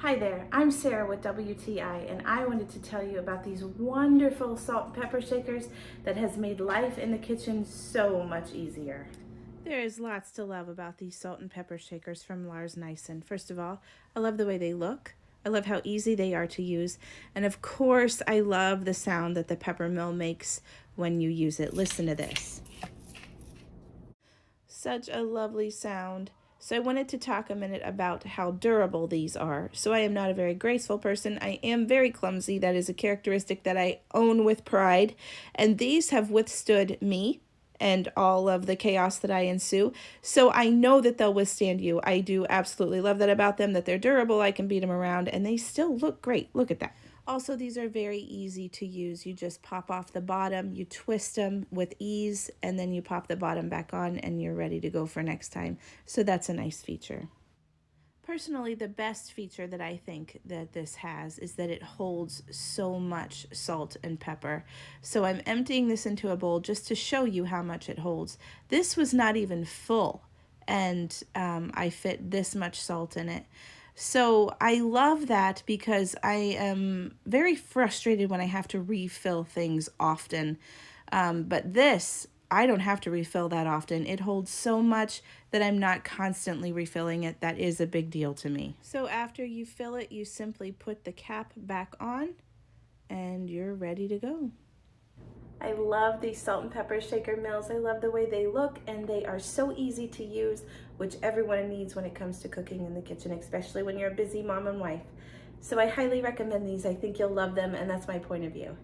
Hi there, I'm Sarah with WTI, and I wanted to tell you about these wonderful salt and pepper shakers that has made life in the kitchen so much easier. There is lots to love about these salt and pepper shakers from LARS NYSØM. First of all, I love the way they look. I love how easy they are to use. And of course, I love the sound that the pepper mill makes when you use it. Listen to this. Such a lovely sound. So I wanted to talk a minute about how durable these are. So I am not a very graceful person. I am very clumsy. That is a characteristic that I own with pride. And these have withstood me and all of the chaos that I ensue. So I know that they'll withstand you. I do absolutely love that about them, that they're durable. I can beat them around and they still look great. Look at that. Also, these are very easy to use. You just pop off the bottom, you twist them with ease, and then you pop the bottom back on and you're ready to go for next time. So that's a nice feature. Personally, the best feature that I think that this has is that it holds so much salt and pepper. So I'm emptying this into a bowl just to show you how much it holds. This was not even full, and I fit this much salt in it. So I love that because I am very frustrated when I have to refill things often. But this, I don't have to refill that often. It holds so much that I'm not constantly refilling it. That is a big deal to me. So after you fill it, you simply put the cap back on and you're ready to go. I love these salt and pepper shaker mills. I love the way they look, and they are so easy to use, which everyone needs when it comes to cooking in the kitchen, especially when you're a busy mom and wife. So I highly recommend these. I think you'll love them, and that's my point of view.